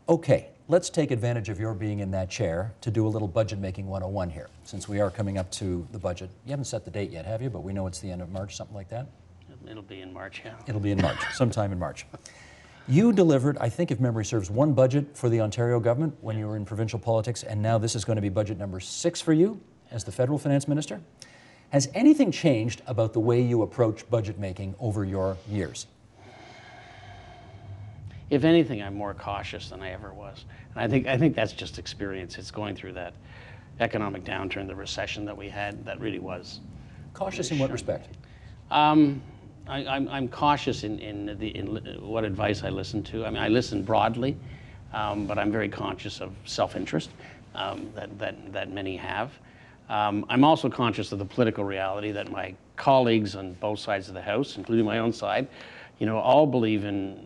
Okay, let's take advantage of your being in that chair to do a little budget making 101 here, since we are coming up to the budget. You haven't set the date yet, have you? But we know it's the end of March, something like that? It'll be in March, yeah. It'll be in March, sometime in March. You delivered, I think if memory serves, one budget for the Ontario government when you were in provincial politics, and now this is going to be budget number 6 for you as the federal finance minister. Has anything changed about the way you approach budget making over your years? If anything, I'm more cautious than I ever was. And I think that's just experience. It's going through that economic downturn, the recession that we had, that really was. Cautious in what respect? I'm cautious in what advice I listen to. I mean, I listen broadly, but I'm very conscious of self-interest that many have. I'm also conscious of the political reality that my colleagues on both sides of the House, including my own side, all believe in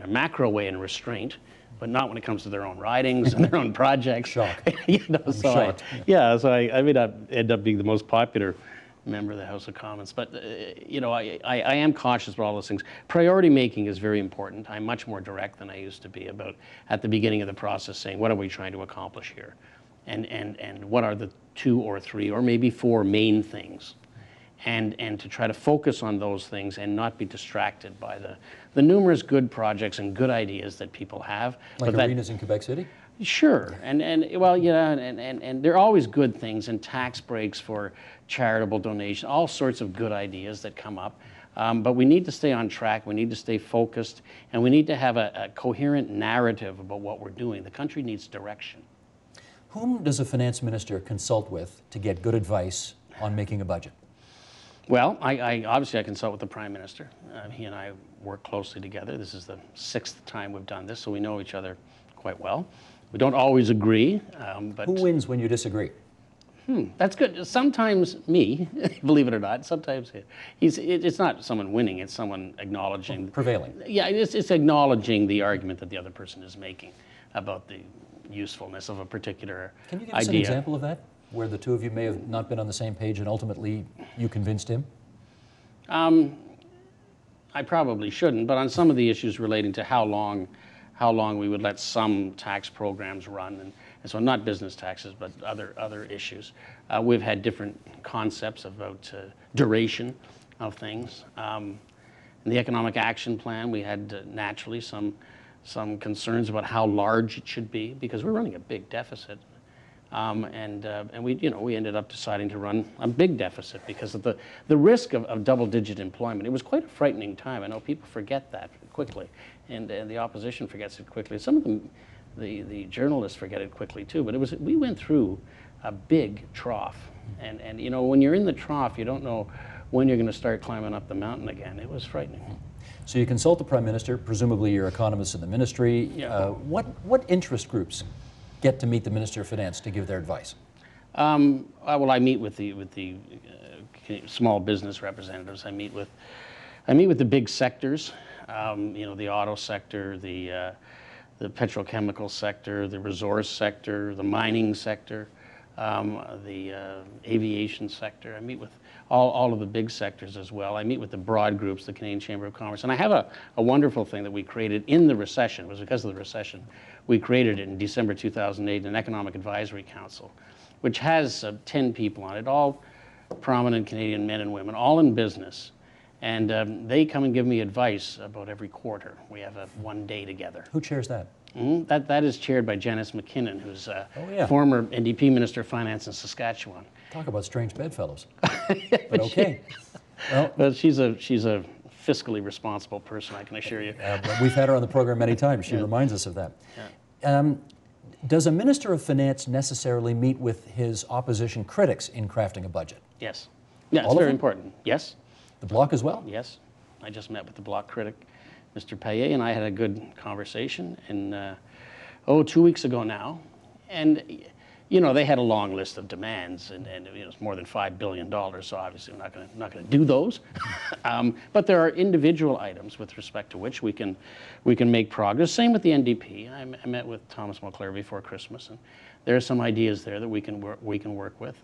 a macro way in restraint, but not when it comes to their own ridings and their own projects. Shocked. Shocked. So I may not end up being the most popular member of the House of Commons, but I am cautious about all those things. Priority making is very important. I'm much more direct than I used to be about at the beginning of the process, saying what are we trying to accomplish here, and what are the 2 or 3 or maybe 4 main things. And to try to focus on those things and not be distracted by the numerous good projects and good ideas that people have. Like arenas in Quebec City? Sure, and there are always good things, and tax breaks for charitable donations, all sorts of good ideas that come up. But we need to stay on track, we need to stay focused, and we need to have a coherent narrative about what we're doing. The country needs direction. Whom does a finance minister consult with to get good advice on making a budget? Well, obviously I consult with the Prime Minister. He and I work closely together. This is the 6th time we've done this, so we know each other quite well. We don't always agree, but... Who wins when you disagree? That's good. Sometimes me, believe it or not, sometimes it's not someone winning, it's someone acknowledging... Prevailing. Yeah, it's acknowledging the argument that the other person is making about the usefulness of a particular idea. Can you give us an example of that, where the two of you may have not been on the same page and ultimately you convinced him? I probably shouldn't, but on some of the issues relating to how long we would let some tax programs run, and so not business taxes, but other issues. We've had different concepts about duration of things. In the Economic Action Plan, we had naturally some concerns about how large it should be, because we're running a big deficit. And we ended up deciding to run a big deficit because of the risk of double-digit employment. It was quite a frightening time. I know people forget that quickly, and the opposition forgets it quickly. Some of the journalists forget it quickly too. But we went through a big trough, and when you're in the trough, you don't know when you're going to start climbing up the mountain again. It was frightening. So you consult the Prime Minister. Presumably, you're economists in the ministry. Yeah. What interest groups get to meet the Minister of Finance to give their advice? Well, I meet with the small business representatives. I meet with the big sectors. The auto sector, the petrochemical sector, the resource sector, the mining sector, the aviation sector. I meet with all of the big sectors as well. I meet with the broad groups, the Canadian Chamber of Commerce. And I have a wonderful thing that we created in the recession. It was because of the recession. We created it in December 2008, an Economic Advisory Council, which has 10 people on it, all prominent Canadian men and women, all in business. And they come and give me advice about every quarter. We have one day together. Who chairs that? That is chaired by Janice McKinnon, who's a former NDP Minister of Finance in Saskatchewan. Talk about strange bedfellows. But okay. Well, she's a fiscally responsible person, I can assure you. We've had her on the program many times. She reminds us of that. Yeah. Does a Minister of Finance necessarily meet with his opposition critics in crafting a budget? Yes. Yeah, it's very important. Yes. The Bloc as well? Yes. I just met with the Bloc critic, Mr. Paikin, and I had a good conversation 2 weeks ago now. And, they had a long list of demands, and it's more than $5 billion, so obviously we're not going to do those. But there are individual items with respect to which we can make progress. Same with the NDP. I met with Thomas Mulcair before Christmas, and there are some ideas there that we can work with.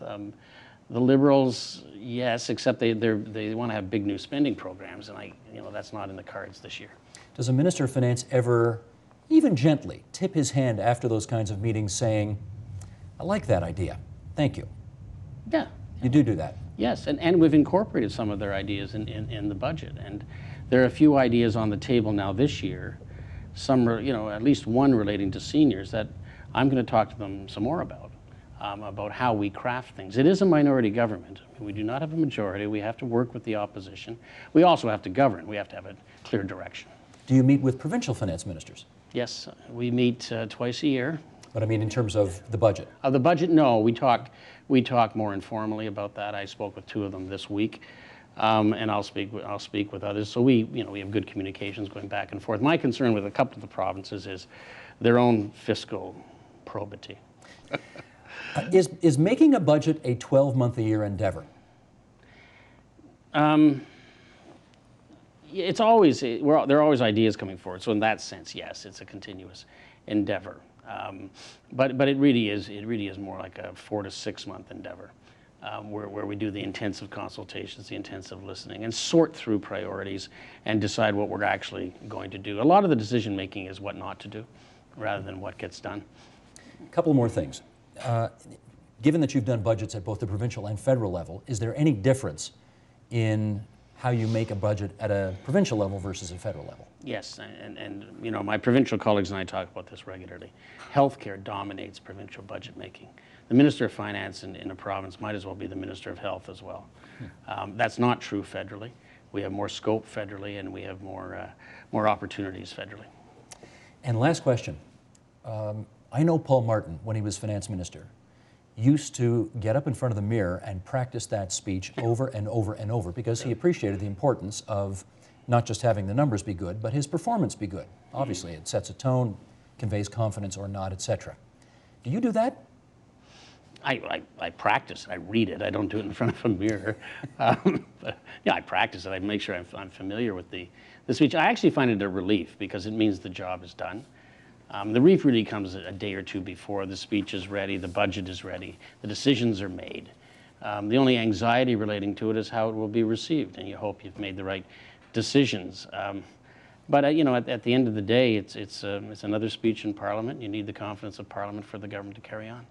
The Liberals, yes, except they want to have big new spending programs, and that's not in the cards this year. Does a Minister of Finance ever even gently tip his hand after those kinds of meetings saying, I like that idea, thank you? Yeah. You do that? Yes, and we've incorporated some of their ideas in the budget. And there are a few ideas on the table now this year, some, at least one relating to seniors that I'm going to talk to them some more about how we craft things. It is a minority government. We do not have a majority. We have to work with the opposition. We also have to govern. We have to have a clear direction. Do you meet with provincial finance ministers? Yes, we meet twice a year. But I mean in terms of the budget? The budget, no. We talk more informally about that. I spoke with two of them this week, and I'll speak with others. So we have good communications going back and forth. My concern with a couple of the provinces is their own fiscal probity. Is making a budget a 12-month-a-year endeavor? It's always, there are always ideas coming forward. So in that sense, yes, it's a continuous endeavor. But it really is more like a 4 to 6 month endeavor, where we do the intensive consultations, the intensive listening, and sort through priorities and decide what we're actually going to do. A lot of the decision making is what not to do, rather than what gets done. A couple more things. Given that you've done budgets at both the provincial and federal level, is there any difference in how you make a budget at a provincial level versus a federal level? Yes, and my provincial colleagues and I talk about this regularly. Healthcare dominates provincial budget making. The Minister of Finance in a province might as well be the Minister of Health as well. That's not true federally. We have more scope federally, and we have more opportunities federally. And last question. I know Paul Martin, when he was finance minister, used to get up in front of the mirror and practice that speech over and over and over because he appreciated the importance of not just having the numbers be good, but his performance be good. Obviously, it sets a tone, conveys confidence or not, etc. Do you do that? I practice it. I read it. I don't do it in front of a mirror. But yeah, I practice it. I make sure I'm familiar with the speech. I actually find it a relief because it means the job is done. The relief really comes a day or two before. The speech is ready, the budget is ready, the decisions are made. The only anxiety relating to it is how it will be received, and you hope you've made the right decisions. But at the end of the day, it's another speech in Parliament. You need the confidence of Parliament for the government to carry on.